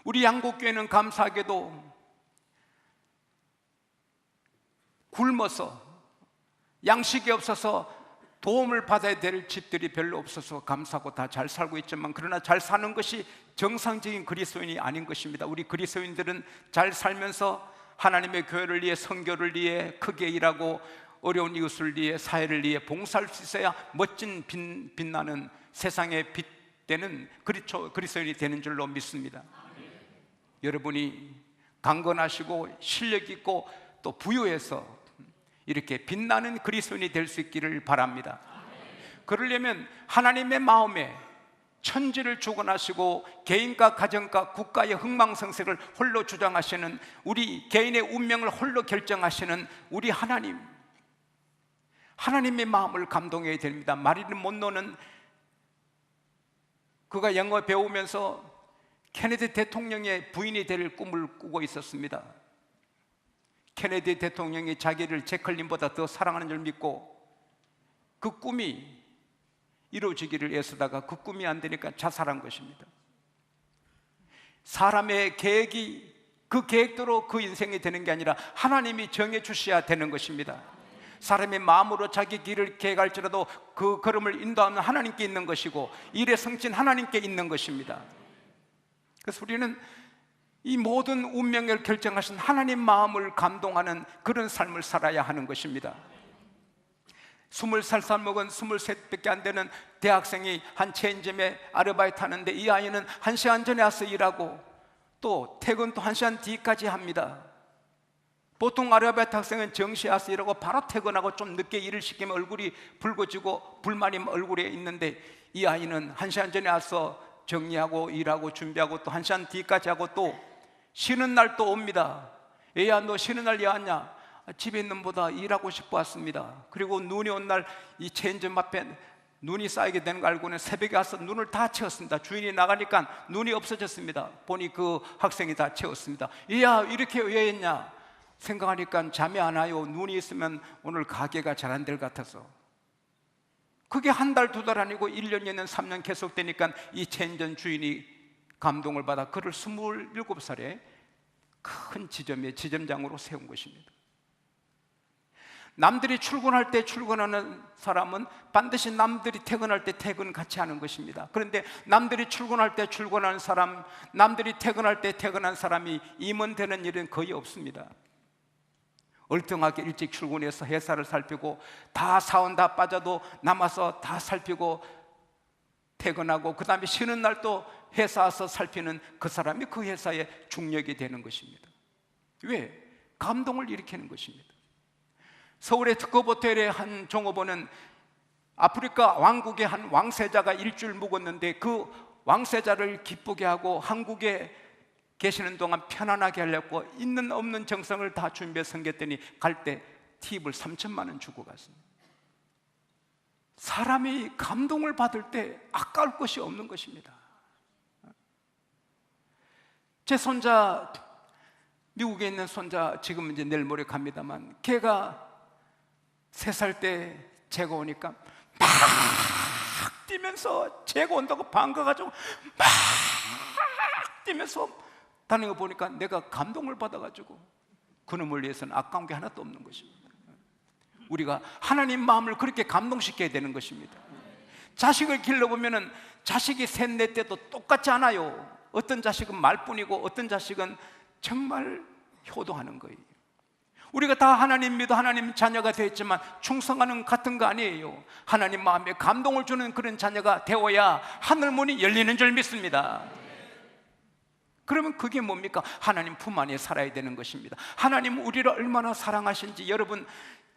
우리 양곡교회는 감사하게도 굶어서 양식이 없어서 도움을 받아야 될 집들이 별로 없어서 감사하고 다 잘 살고 있지만, 그러나 잘 사는 것이 정상적인 그리스도인이 아닌 것입니다. 우리 그리스도인들은 잘 살면서 하나님의 교회를 위해, 선교를 위해 크게 일하고 어려운 이웃을 위해, 사회를 위해 봉사할 수 있어야 멋진 빛나는 세상의 빛 되는 그리스도인이 되는 줄로 믿습니다. 여러분이 강건하시고 실력 있고 또 부유해서 이렇게 빛나는 그리스도인이 될 수 있기를 바랍니다. 그러려면 하나님의 마음에 천지를 주관하시고 개인과 가정과 국가의 흥망성쇠를 홀로 주장하시는, 우리 개인의 운명을 홀로 결정하시는 우리 하나님의 마음을 감동해야 됩니다. 마릴린 monroe는 그가 영어 배우면서 케네디 대통령의 부인이 될 꿈을 꾸고 있었습니다. 케네디 대통령이 자기를 제클린보다 더 사랑하는 줄 믿고 그 꿈이 이루어지기를 애쓰다가 그 꿈이 안 되니까 자살한 것입니다. 사람의 계획이 그 계획대로 그 인생이 되는 게 아니라 하나님이 정해 주셔야 되는 것입니다. 사람의 마음으로 자기 길을 계획할지라도 그 걸음을 인도하는 하나님께 있는 것이고 일의 성취는 하나님께 있는 것입니다. 그래서 우리는 이 모든 운명을 결정하신 하나님 마음을 감동하는 그런 삶을 살아야 하는 것입니다. 20살 먹은 23밖에 안 되는 대학생이 한 체인점에 아르바이트 하는데, 이 아이는 1시간 전에 와서 일하고 또 퇴근 또 1시간 뒤까지 합니다. 보통 아르바이트 학생은 정시에 와서 일하고 바로 퇴근하고 좀 늦게 일을 시키면 얼굴이 붉어지고 불만이 얼굴에 있는데, 이 아이는 1시간 전에 와서 정리하고 일하고 준비하고 또 1시간 뒤까지 하고 또 쉬는 날 또 옵니다. 애야, 너 쉬는 날 왜 왔냐? 집에 있는 보다 일하고 싶어 왔습니다. 그리고 눈이 온 날 이 체인점 앞에 눈이 쌓이게 되는 거 알고는 새벽에 와서 눈을 다 채웠습니다. 주인이 나가니까 눈이 없어졌습니다. 보니 그 학생이 다 채웠습니다. 야, 이렇게 왜 했냐 생각하니까 잠이 안 와요. 눈이 있으면 오늘 가게가 잘 안 될 것 같아서. 그게 한 달, 두 달 아니고 1년, 2년, 3년 계속되니까 이 체인점 주인이 감동을 받아 그를 27살에 큰 지점장으로 세운 것입니다. 남들이 출근할 때 출근하는 사람은 반드시 남들이 퇴근할 때 퇴근 같이 하는 것입니다. 그런데 남들이 출근할 때 출근하는 사람, 남들이 퇴근할 때 퇴근한 사람이 임원되는 일은 거의 없습니다. 얼등하게 일찍 출근해서 회사를 살피고, 다 사원 다 빠져도 남아서 다 살피고 퇴근하고, 그 다음에 쉬는 날 또 회사 와서 살피는 그 사람이 그 회사의 중력이 되는 것입니다. 왜? 감동을 일으키는 것입니다. 서울의 특급 호텔의 한 종업원은 아프리카 왕국의 한 왕세자가 일주일 묵었는데 그 왕세자를 기쁘게 하고 한국에 계시는 동안 편안하게 하려고 있는 없는 정성을 다 준비해 섬겼더니 갈 때 팁을 3천만 원 주고 갔습니다. 사람이 감동을 받을 때 아까울 것이 없는 것입니다. 제 손자, 미국에 있는 손자, 지금 이제 내일 모레 갑니다만, 걔가 3살 때 제가 오니까 막 뛰면서, 제가 온다고 반가가지고 막 뛰면서 다니는 거 보니까 내가 감동을 받아가지고 그놈을 위해서는 아까운 게 하나도 없는 것입니다. 우리가 하나님 마음을 그렇게 감동시켜야 되는 것입니다. 자식을 길러보면 자식이 셋, 넷 때도 똑같지 않아요. 어떤 자식은 말뿐이고 어떤 자식은 정말 효도하는 거예요. 우리가 다 하나님 믿어 하나님 자녀가 되었지만 충성하는 같은 거 아니에요. 하나님 마음에 감동을 주는 그런 자녀가 되어야 하늘문이 열리는 줄 믿습니다. 그러면 그게 뭡니까? 하나님 품 안에 살아야 되는 것입니다. 하나님 우리를 얼마나 사랑하신지, 여러분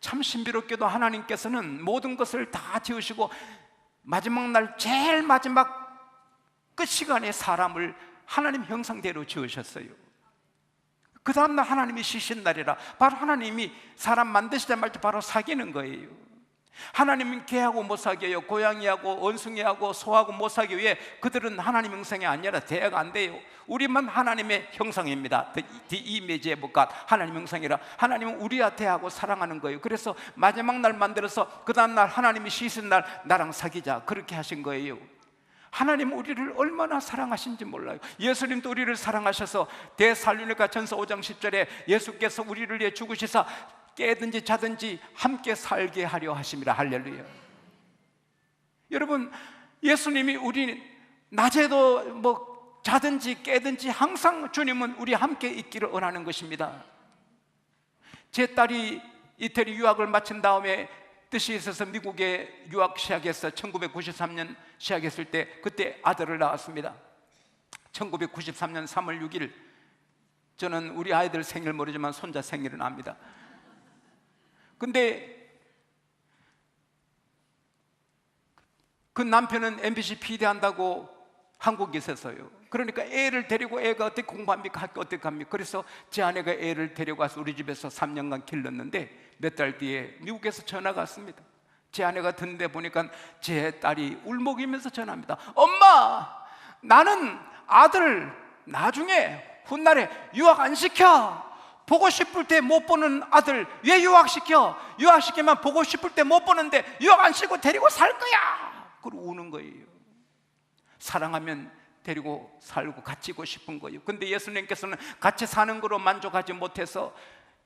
참 신비롭게도 하나님께서는 모든 것을 다 지으시고 마지막 날 제일 마지막 끝 시간에 사람을 하나님 형상대로 지으셨어요. 그 다음날 하나님이 쉬신 날이라, 바로 하나님이 사람 만드시자마자 바로 사귀는 거예요. 하나님은 개하고 못 사귀어요. 고양이하고 원숭이하고 소하고 못 사귀어요. 왜? 그들은 하나님 형상이 아니라 대화가 안 돼요. 우리만 하나님의 형상입니다. The image of God, 하나님 형상이라. 하나님은 우리와 대하고 사랑하는 거예요. 그래서 마지막 날 만들어서 그 다음날 하나님이 쉬신 날 나랑 사귀자, 그렇게 하신 거예요. 하나님 우리를 얼마나 사랑하신지 몰라요. 예수님도 우리를 사랑하셔서 데살로니가 전서 5장 10절에 예수께서 우리를 위해 죽으시사 깨든지 자든지 함께 살게 하려 하심이라. 할렐루야. 여러분, 예수님이 우리 낮에도 뭐 자든지 깨든지 항상 주님은 우리 함께 있기를 원하는 것입니다. 제 딸이 이태리 유학을 마친 다음에 뜻이 있어서 미국에 유학 시작해서 1993년 시작했을 때 그때 아들을 낳았습니다. 1993년 3월 6일 저는 우리 아이들 생일 모르지만 손자 생일은 압니다. 근데 그 남편은 MBC PD 한다고 한국에 있었어요. 그러니까 애를 데리고 애가 어떻게 공부합니까? 학교 어떻게 합니까? 그래서 제 아내가 애를 데리고 와서 우리 집에서 3년간 길렀는데 몇 달 뒤에 미국에서 전화가 왔습니다. 제 아내가 듣는데 보니까 제 딸이 울먹이면서 전화합니다. 엄마, 나는 아들 나중에 훗날에 유학 안 시켜. 보고 싶을 때 못 보는 아들 왜 유학시켜? 유학시키면 보고 싶을 때 못 보는데 유학 안 시키고 데리고 살 거야. 그러고 우는 거예요. 사랑하면 데리고 살고 같이 있고 싶은 거예요. 근데 예수님께서는 같이 사는 거로 만족하지 못해서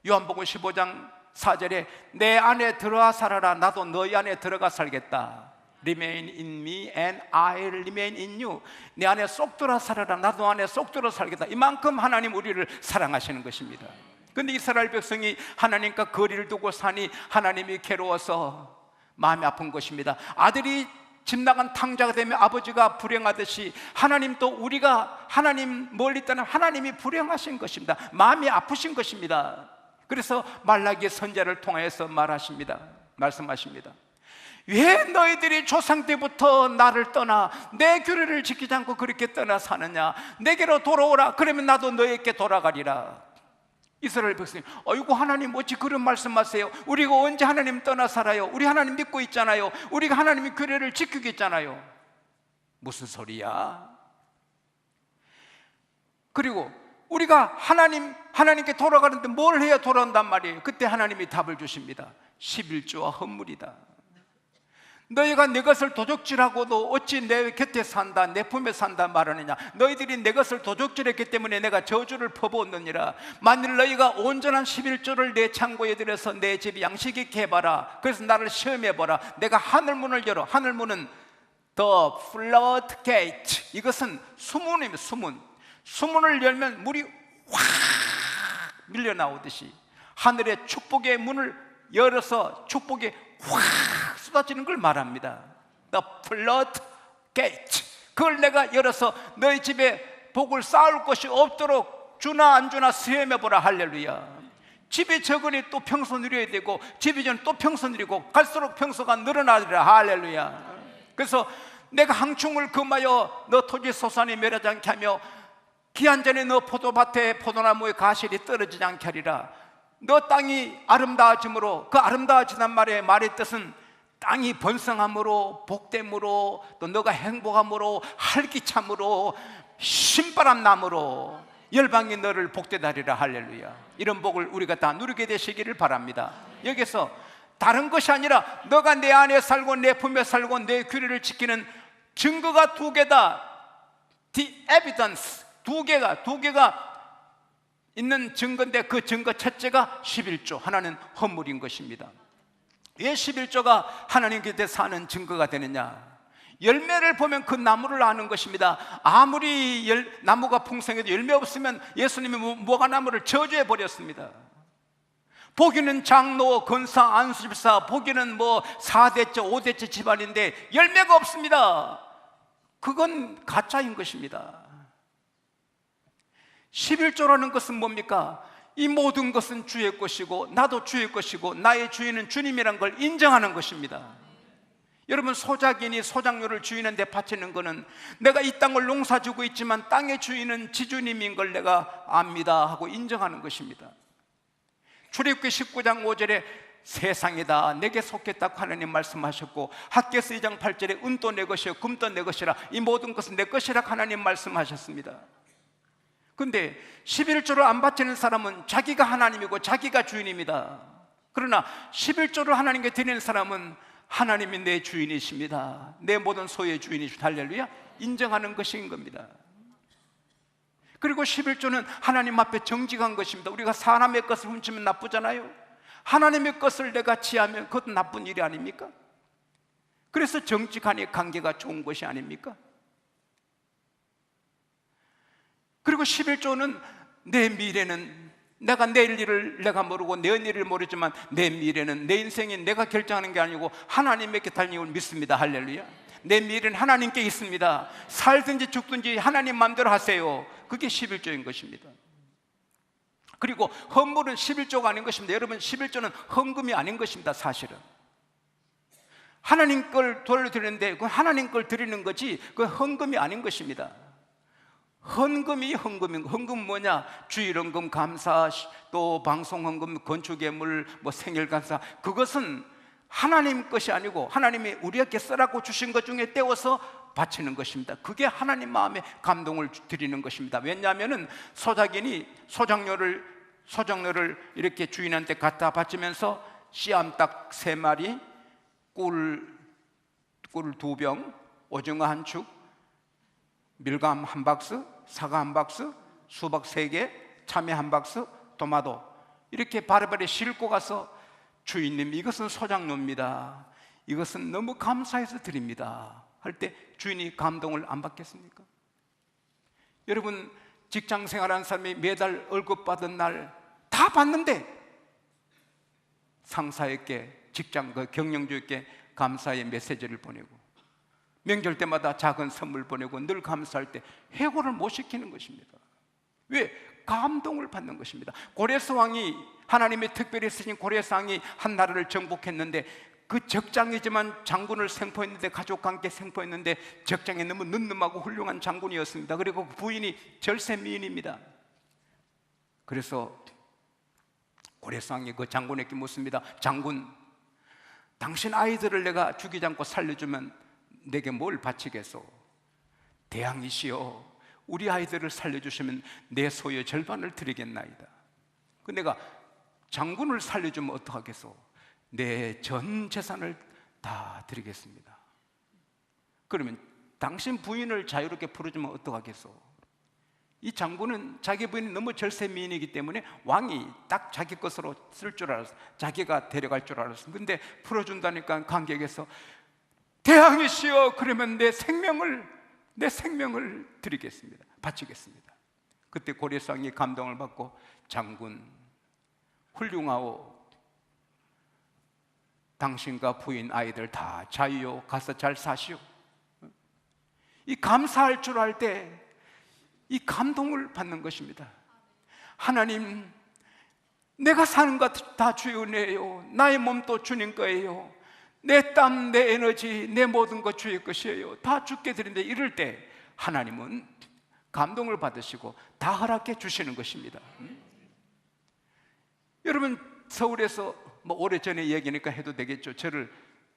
요한복음 15장 4절에 내 안에 들어와 살아라. 나도 너희 안에 들어가 살겠다. Remain in me and I remain in you. 내 안에 쏙 들어 살아라. 나도 안에 쏙 들어 살겠다. 이만큼 하나님 우리를 사랑하시는 것입니다. 근데 이스라엘 백성이 하나님과 거리를 두고 사니 하나님이 괴로워서 마음이 아픈 것입니다. 아들이 집 나간 탕자가 되면 아버지가 불행하듯이 하나님도 우리가 하나님 멀리 떠난 하나님이 불행하신 것입니다. 마음이 아프신 것입니다. 그래서 말라기 선지자를 통하여서 말씀하십니다. 왜 너희들이 조상 때부터 나를 떠나 내 규례를 지키지 않고 그렇게 떠나 사느냐? 내게로 돌아오라. 그러면 나도 너희에게 돌아가리라. 이스라엘 백성이 어이구 하나님 어찌 그런 말씀하세요? 우리가 언제 하나님 떠나 살아요? 우리 하나님 믿고 있잖아요. 우리가 하나님의 규례를 지키고 있잖아요. 무슨 소리야? 그리고 우리가 하나님께 돌아가는데 뭘 해야 돌아온단 말이에요? 그때 하나님이 답을 주십니다. 11조와 헌물이다. 너희가 내 것을 도적질하고도 어찌 내 곁에 산다 내 품에 산다 말하느냐? 너희들이 내 것을 도적질했기 때문에 내가 저주를 퍼부었느니라. 만일 너희가 온전한 11조를 내 창고에 들여서 내 집 양식 있게 해봐라. 그래서 나를 시험해보라. 내가 하늘문을 열어. 하늘문은 The floodgate. 이것은 수문입니다. 수문을 열면 물이 확 밀려나오듯이 하늘의 축복의 문을 열어서 축복이 확 쏟아지는 걸 말합니다. The floodgate. 그걸 내가 열어서 너희 집에 복을 쌓을 것이 없도록 주나 안 주나 시험해보라. 할렐루야. 집이 적으니 또 평소 누려야 되고 집이 전 또 평소 누리고 갈수록 평소가 늘어나리라. 할렐루야. 그래서 내가 항충을 금하여 너 토지 소산이 멸하지 않게 하며 기한 전에 너 포도밭에 포도나무의 가실이 떨어지지 않게 하리라. 너 땅이 아름다워짐으로 그 아름다워지단 말의 뜻은 땅이 번성함으로 복됨으로 또 너가 행복함으로 활기참으로 신바람 남으로 열방이 너를 복되다 하리라. 할렐루야. 이런 복을 우리가 다 누리게 되시기를 바랍니다. 여기서 다른 것이 아니라 너가 내 안에 살고 내 품에 살고 내 규례를 지키는 증거가 두 개다. The evidence. 두 개가 있는 증거인데 그 증거 첫째가 11조, 하나는 헌물인 것입니다. 왜 11조가 하나님 곁에 사는 증거가 되느냐? 열매를 보면 그 나무를 아는 것입니다. 아무리 나무가 풍성해도 열매 없으면 예수님이 무화과나무를 저주해 버렸습니다. 보기는 장로, 권사, 안수집사, 보기는 뭐 4대째, 5대째 집안인데 열매가 없습니다. 그건 가짜인 것입니다. 11조라는 것은 뭡니까? 이 모든 것은 주의 것이고 나도 주의 것이고 나의 주인은 주님이란 걸 인정하는 것입니다. 여러분, 소작인이 소작료를 주인한테 바치는 것은 내가 이 땅을 농사지고 있지만 땅의 주인은 지주님인 걸 내가 압니다 하고 인정하는 것입니다. 출애굽기 19장 5절에 세상이다 내게 속했다고 하나님 말씀하셨고, 학개서 2장 8절에 은도 내 것이요 금도 내 것이라, 이 모든 것은 내 것이라 하나님 말씀하셨습니다. 근데 11조를 안 바치는 사람은 자기가 하나님이고 자기가 주인입니다. 그러나 11조를 하나님께 드리는 사람은 하나님이 내 주인이십니다. 내 모든 소유의 주인이십니다. 할렐루야. 인정하는 것인 겁니다. 그리고 11조는 하나님 앞에 정직한 것입니다. 우리가 사람의 것을 훔치면 나쁘잖아요. 하나님의 것을 내가 취하면 그것도 나쁜 일이 아닙니까? 그래서 정직하니 관계가 좋은 것이 아닙니까? 그리고 11조는 내 미래는, 내가 내일 일을 내가 모르고 내일 일을 모르지만 내 미래는, 내 인생이 내가 결정하는 게 아니고 하나님에게 달린 걸 믿습니다. 할렐루야. 내 미래는 하나님께 있습니다. 살든지 죽든지 하나님 마음대로 하세요. 그게 11조인 것입니다. 그리고 헌물은 11조가 아닌 것입니다. 여러분, 11조는 헌금이 아닌 것입니다. 사실은 하나님 걸 돌려드리는데 그 하나님 걸 드리는 거지 그 헌금이 아닌 것입니다. 헌금은 뭐냐? 주일헌금, 감사, 또 방송헌금, 건축예물, 뭐 생일감사, 그것은 하나님 것이 아니고 하나님이 우리에게 쓰라고 주신 것 중에 떼어서 바치는 것입니다. 그게 하나님 마음에 감동을 드리는 것입니다. 왜냐하면 소작인이 소작료를 이렇게 주인한테 갖다 바치면서 씨암탉 3마리, 꿀 2병, 오징어 1축, 밀감 1박스, 사과 1박스, 수박 3개, 참외 1박스, 토마토 이렇게 바리바리 싣고 가서 주인님, 이것은 소작료입니다. 이것은 너무 감사해서 드립니다. 할 때 주인이 감동을 안 받겠습니까? 여러분, 직장 생활하는 사람이 매달 월급 받은 날 다 받는데 상사에게, 직장 경영주에게 감사의 메시지를 보내고 명절 때마다 작은 선물 보내고 늘 감사할 때 해고를 못 시키는 것입니다. 왜? 감동을 받는 것입니다. 고레스 왕이, 하나님의 특별히 쓰신 고레스 왕이 한 나라를 정복했는데 그 적장이지만 장군을 생포했는데, 가족과 함께 생포했는데 적장에 너무 늠름하고 훌륭한 장군이었습니다. 그리고 부인이 절세 미인입니다. 그래서 고레스 왕이 그 장군에게 묻습니다. 장군, 당신 아이들을 내가 죽이지 않고 살려주면 내게 뭘 바치겠소? 대왕이시여, 우리 아이들을 살려주시면 내 소유의 절반을 드리겠나이다. 그 내가 장군을 살려주면 어떡하겠소? 내 전 재산을 다 드리겠습니다. 그러면 당신 부인을 자유롭게 풀어주면 어떡하겠소? 이 장군은 자기 부인이 너무 절세미인이기 때문에 왕이 딱 자기 것으로 쓸 줄 알았어. 자기가 데려갈 줄 알았어. 근데 풀어준다니까 관객에서 대왕이시여, 그러면 내 생명을 드리겠습니다. 바치겠습니다. 그때 고레스 왕이 감동을 받고, 장군 훌륭하오. 당신과 부인 아이들 다 자유요, 가서 잘 사시오. 이 감사할 줄 알 때 이 감동을 받는 것입니다. 하나님, 내가 사는 것 다 주의 은혜예요. 나의 몸도 주님 거예요. 내 땀, 내 에너지, 내 모든 것 주의 것이에요. 다 주께 드린데, 이럴 때 하나님은 감동을 받으시고 다 허락해 주시는 것입니다. 여러분, 서울에서 뭐 오래전에 얘기니까 해도 되겠죠. 저를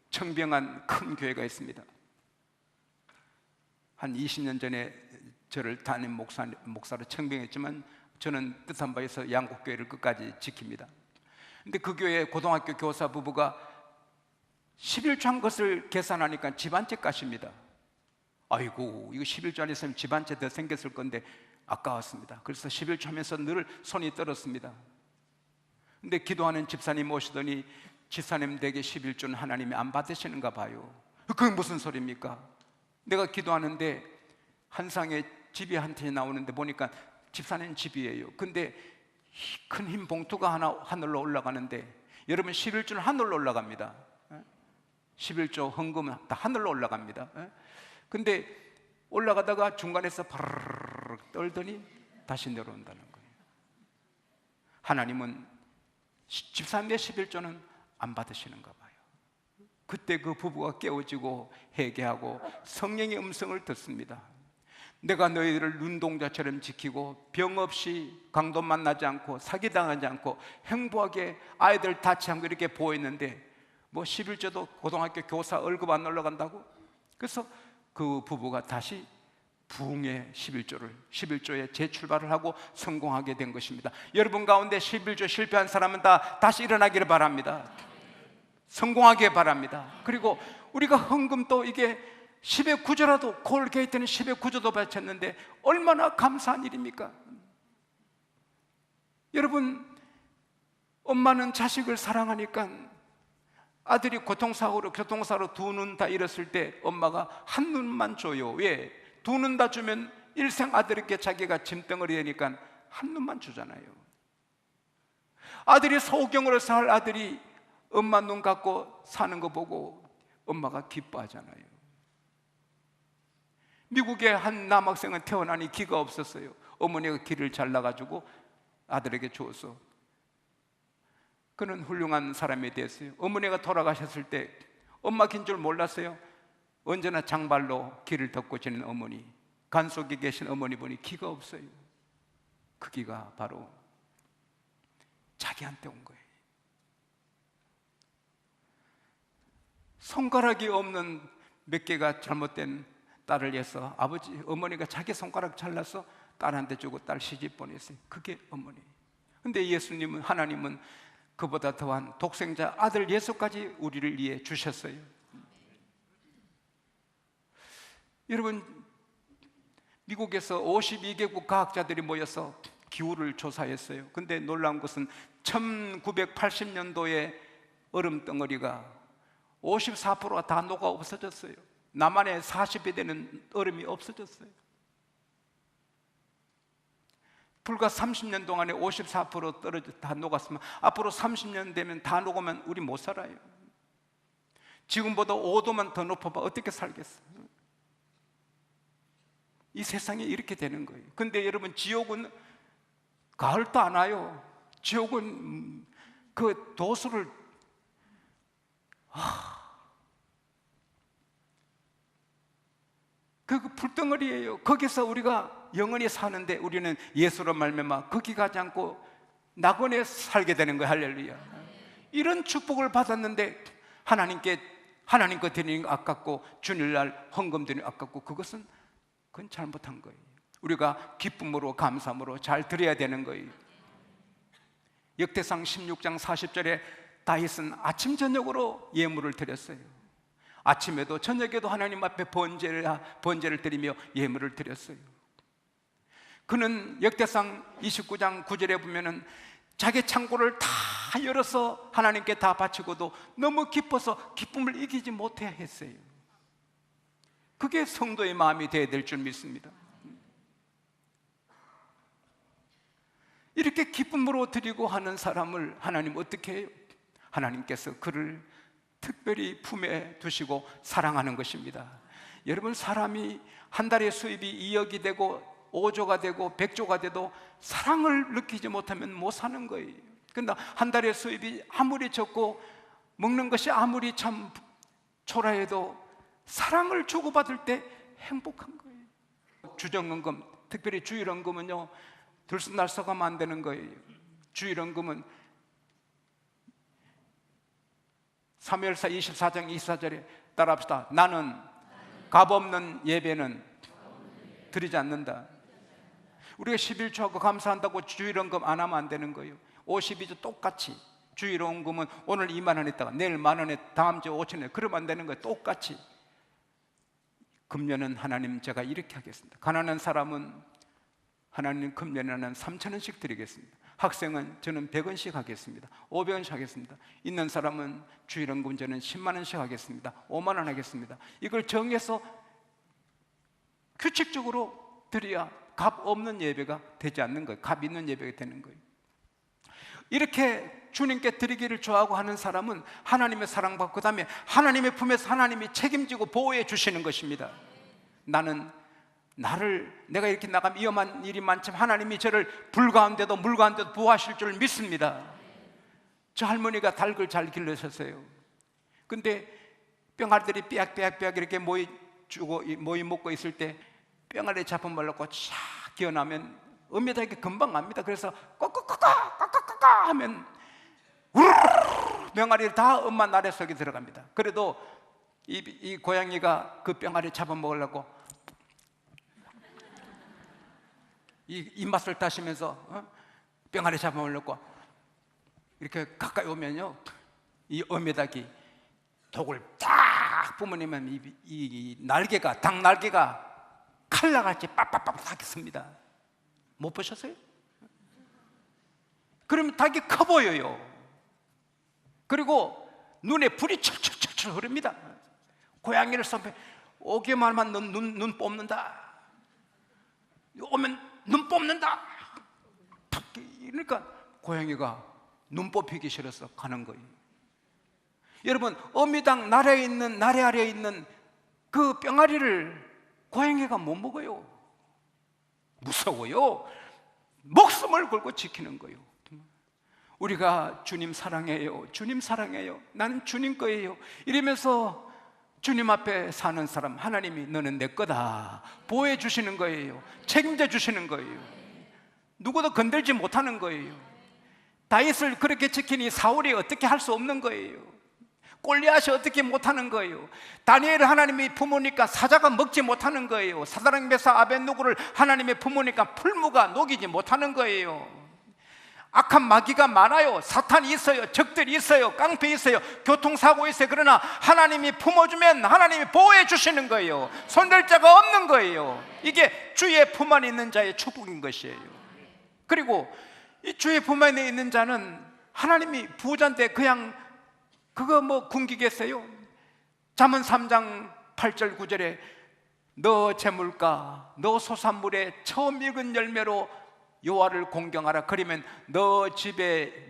청병한 큰 교회가 있습니다. 한 20년 전에 저를 담임 목사로 청병했지만 저는 뜻한 바에서 양국교회를 끝까지 지킵니다. 근데 그 교회 고등학교 교사 부부가 11조 한 것을 계산하니까 집 한 채 값입니다. 아이고, 이거 11조 안 했으면 집 한 채 더 생겼을 건데 아까웠습니다. 그래서 11조 하면서 늘 손이 떨었습니다. 근데 기도하는 집사님 오시더니, 집사님 댁에 11조는 하나님이 안 받으시는가 봐요. 그게 무슨 소리입니까? 내가 기도하는데 한 상에 집이 한 테 나오는데 보니까 집사님 집이에요. 근데 큰 흰 봉투가 하나 하늘로 올라가는데, 여러분 11조는 하늘로 올라갑니다. 11조 헌금은 다 하늘로 올라갑니다. 근데 올라가다가 중간에서 바르르 떨더니 다시 내려온다는 거예요. 하나님은 집사님의 11조는 안 받으시는가 봐요. 그때 그 부부가 깨어지고 회개하고 성령의 음성을 듣습니다. 내가 너희들을 눈동자처럼 지키고 병 없이 강도 만나지 않고 사기당하지 않고 행복하게 아이들 다치 않고 이렇게 보였는데, 뭐 11조도 고등학교 교사 월급 안 올라간다고? 그래서 그 부부가 다시 부흥의 11조에 재출발을 하고 성공하게 된 것입니다. 여러분 가운데 11조 실패한 사람은 다 다시 일어나기를 바랍니다. 성공하기를 바랍니다. 그리고 우리가 헌금도 이게 10의 구조라도, 콜게이트는 10의 구조도 바쳤는데 얼마나 감사한 일입니까? 여러분, 엄마는 자식을 사랑하니까 아들이 교통사고로 두 눈 다 잃었을 때 엄마가 한 눈만 줘요. 왜? 두 눈 다 주면 일생 아들에게 자기가 짐덩어리 되니까 한 눈만 주잖아요. 아들이 소경으로 살 아들이 엄마 눈 감고 사는 거 보고 엄마가 기뻐하잖아요. 미국의 한 남학생은 태어나니 귀가 없었어요. 어머니가 귀를 잘라가지고 아들에게 주었어. 그는 훌륭한 사람이 됐어요. 어머니가 돌아가셨을 때 엄마 긴 줄 몰랐어요. 언제나 장발로 귀를 덮고 지낸 어머니, 간 속에 계신 어머니 보니 귀가 없어요. 그 귀가 바로 자기한테 온 거예요. 손가락이 없는 몇 개가 잘못된 딸을 위해서 어머니가 자기 손가락 잘라서 딸한테 주고 딸 시집 보냈어요. 그게 어머니. 근데 예수님은, 하나님은 그보다 더한 독생자 아들 예수까지 우리를 위해 주셨어요. 여러분, 미국에서 52개국 과학자들이 모여서 기후를 조사했어요. 근데 놀라운 것은 1980년도에 얼음 덩어리가 54%가 다 녹아 없어졌어요. 남한에 40배 되는 얼음이 없어졌어요. 불과 30년 동안에 54% 떨어져 다 녹았으면 앞으로 30년 되면 다 녹으면 우리 못 살아요. 지금보다 5도만 더 높아봐 어떻게 살겠어? 이 세상이 이렇게 되는 거예요. 근데 여러분, 지옥은 가을도 안 와요. 지옥은 그 도수를 그 불덩어리예요. 거기서 우리가 영원히 사는데 우리는 예수로 말미암아 거기 가지 않고 낙원에 살게 되는 거예요. 할렐루야. 이런 축복을 받았는데 하나님 거 드리는 거 아깝고 주일날 헌금 드리는 거 아깝고, 그건 잘못한 거예요. 우리가 기쁨으로 감사함으로 잘 드려야 되는 거예요. 역대상 16장 40절에 다윗은 아침 저녁으로 예물을 드렸어요. 아침에도 저녁에도 하나님 앞에 번제를 드리며 예물을 드렸어요. 그는 역대상 29장 9절에 보면은 자기 창고를 다 열어서 하나님께 다 바치고도 너무 기뻐서 기쁨을 이기지 못해 했어요. 그게 성도의 마음이 되어야 될 줄 믿습니다. 이렇게 기쁨으로 드리고 하는 사람을 하나님 어떻게 해요? 하나님께서 그를 특별히 품에 두시고 사랑하는 것입니다. 여러분, 사람이 한 달에 수입이 2억이 되고 5조가 되고 100조가 돼도 사랑을 느끼지 못하면 못 사는 거예요. 그러나 한 달에 수입이 아무리 적고 먹는 것이 아무리 참 초라해도 사랑을 주고받을 때 행복한 거예요. 주정헌금, 특별히 주일헌금은요, 들쑥날쑥하면 안 되는 거예요. 주일헌금은 사무엘사 24장 24절에 따라합시다. 나는 값없는 예배는 드리지 않는다. 우리가 11조하고 감사한다고 주일헌금 안 하면 안 되는 거예요. 52조 똑같이 주일헌금은 오늘 2만 원 했다가 내일 만 원에 다음 주에 5천 원, 그러면 안 되는 거예요. 똑같이. 금년은 하나님 제가 이렇게 하겠습니다. 가난한 사람은 하나님 금년에는 3천 원씩 드리겠습니다. 학생은 저는 100원씩 하겠습니다. 500원씩 하겠습니다. 있는 사람은 주일헌금 저는 10만 원씩 하겠습니다. 5만 원 하겠습니다. 이걸 정해서 규칙적으로 드려야 값 없는 예배가 되지 않는 거예요. 값 있는 예배가 되는 거예요. 이렇게 주님께 드리기를 좋아하고 하는 사람은 하나님의 사랑받고 그 다음에 하나님의 품에서 하나님이 책임지고 보호해 주시는 것입니다. 내가 이렇게 나가면 위험한 일이 많지만 하나님이 저를 불 가운데도 물 가운데도 보호하실 줄 믿습니다. 저 할머니가 닭을 잘 길러셨어요. 근데 뿅아리들이 삐약삐약 이렇게 모이 먹고 있을 때 뿅아리 잡아 먹으려고 쫙 기어나면 엄밀하게 금방 갑니다. 그래서 꼬꼬꼬꼬꼬꼬꼬 하면 우르르 뿅아리를 다 엄마 나래 속에 들어갑니다. 그래도 이 고양이가 그 뿅아리 잡아 먹으려고 이 입맛을 따시면서 뿅아리 잡아 먹으려고 이렇게 가까이 오면요, 이 어메닭이 독을 딱 부모님은 이 날개가, 닭 날개가 칼날같이 빡빡빡 하겠습니다. 못 보셨어요? 그러면 닭이 커 보여요. 그리고 눈에 불이 철철철철 흐릅니다. 고양이를 쏘면 오기만 하면 눈 뽑는다. 오면 눈 뽑는다. 그러니까 고양이가 눈 뽑히기 싫어서 가는 거예요. 여러분, 어미당 나래 아래에 있는 그 뿅아리를 고양이가 못 먹어요. 무서워요. 목숨을 걸고 지키는 거예요. 우리가 주님 사랑해요, 주님 사랑해요, 나는 주님 거예요 이러면서 주님 앞에 사는 사람, 하나님이 너는 내 거다 보호해 주시는 거예요. 책임져 주시는 거예요. 누구도 건들지 못하는 거예요. 다윗을 그렇게 지키니 사울이 어떻게 할 수 없는 거예요. 골리앗이 어떻게 못하는 거예요. 다니엘을 하나님이 품으니까 사자가 먹지 못하는 거예요. 사다랑 메사 아벤누고를 하나님이 품으니까 풀무가 녹이지 못하는 거예요. 악한 마귀가 많아요. 사탄이 있어요. 적들이 있어요. 깡패 있어요. 교통사고 있어요. 그러나 하나님이 품어주면 하나님이 보호해 주시는 거예요. 손댈 자가 없는 거예요. 이게 주의 품 안에 있는 자의 축복인 것이에요. 그리고 이 주의 품 안에 있는 자는 하나님이 부자인데 그냥 그거 뭐 굶기겠어요? 잠언 3장 8절 9절에 너 재물가 너 소산물의 처음 익은 열매로 여호와를 공경하라. 그러면 너 집에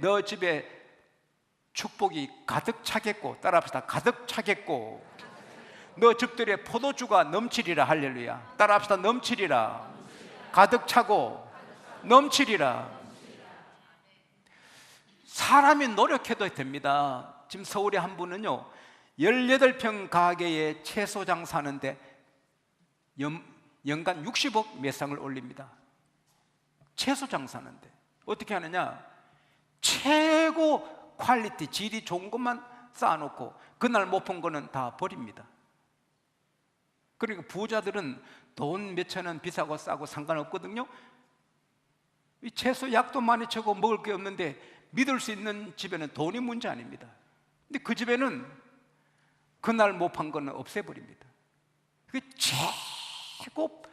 축복이 가득 차겠고, 따라합시다. 가득 차겠고, 너 집들의 포도주가 넘치리라. 할렐루야. 따라합시다. 넘치리라. 가득 차고 넘치리라. 사람이 노력해도 됩니다. 지금 서울에 한 분은요 18평 가게에 채소 장사하는데 연간 60억 매상을 올립니다. 채소 장사하는데 어떻게 하느냐, 최고 퀄리티 질이 좋은 것만 쌓아놓고 그날 못 본 거는 다 버립니다. 그러니까 부자들은 돈 몇천 원 비싸고 싸고 상관없거든요. 이 채소 약도 많이 쳐고 먹을 게 없는데 믿을 수 있는 집에는 돈이 문제 아닙니다. 근데 그 집에는 그날 못 판 거는 없애버립니다. 그게 최고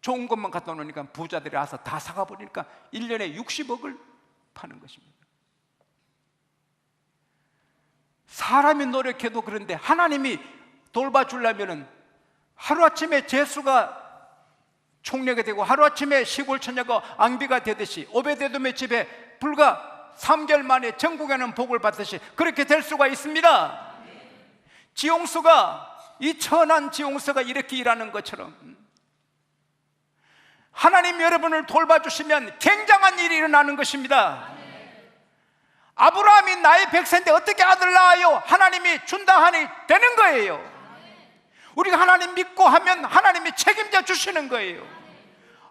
좋은 것만 갖다 놓으니까 부자들이 와서 다 사가 버리니까 1년에 60억을 파는 것입니다. 사람이 노력해도 그런데 하나님이 돌봐주려면 하루아침에 재수가 총력이 되고 하루아침에 시골 처녀가 앙비가 되듯이 오베데돔의 집에 불과 3개월 만에 전국에는 복을 받듯이 그렇게 될 수가 있습니다. 지용수가, 이 천한 지용수가 이렇게 일하는 것처럼 하나님 여러분을 돌봐주시면 굉장한 일이 일어나는 것입니다. 아브라함이 나의 백세인데 어떻게 아들 낳아요? 하나님이 준다 하니 되는 거예요. 우리가 하나님 믿고 하면 하나님이 책임져 주시는 거예요.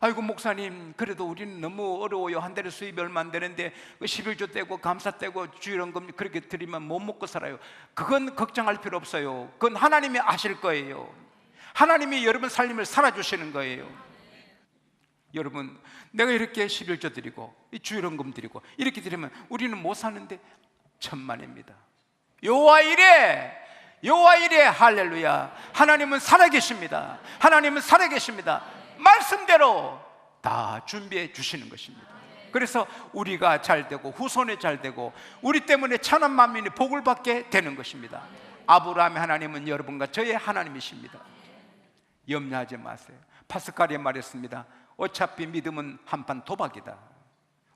아이고 목사님, 그래도 우리는 너무 어려워요. 한 달에 수입이 얼마 안 되는데 11조 떼고 감사 떼고 주일원금 그렇게 드리면 못 먹고 살아요. 그건 걱정할 필요 없어요. 그건 하나님이 아실 거예요. 하나님이 여러분 삶을 살아주시는 거예요. 여러분, 내가 이렇게 11조 드리고 주일원금 드리고 이렇게 드리면 우리는 못 사는데 천만입니다. 여호와 이래 할렐루야. 하나님은 살아계십니다. 하나님은 살아계십니다. 말씀대로 다 준비해 주시는 것입니다. 그래서 우리가 잘 되고 후손이 잘 되고 우리 때문에 천한 만민이 복을 받게 되는 것입니다. 아브라함의 하나님은 여러분과 저의 하나님이십니다. 염려하지 마세요. 파스칼이 말했습니다. 어차피 믿음은 한판 도박이다.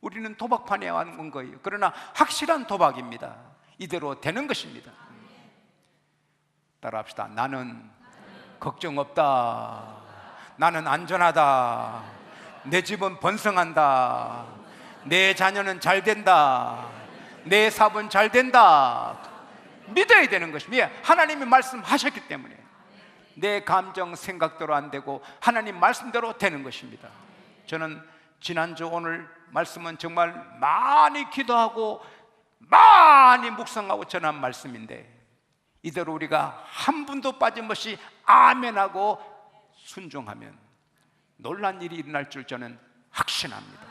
우리는 도박판에 온 거예요. 그러나 확실한 도박입니다. 이대로 되는 것입니다. 따라합시다. 나는 걱정 없다. 나는 안전하다. 내 집은 번성한다. 내 자녀는 잘 된다. 내 사업은 잘 된다. 믿어야 되는 것입니다. 하나님이 말씀하셨기 때문에 내 감정 생각대로 안 되고 하나님 말씀대로 되는 것입니다. 저는 지난주 오늘 말씀은 정말 많이 기도하고 많이 묵상하고 전한 말씀인데 이대로 우리가 한 분도 빠짐없이 아멘하고 순종하면 놀란 일이 일어날 줄 저는 확신합니다.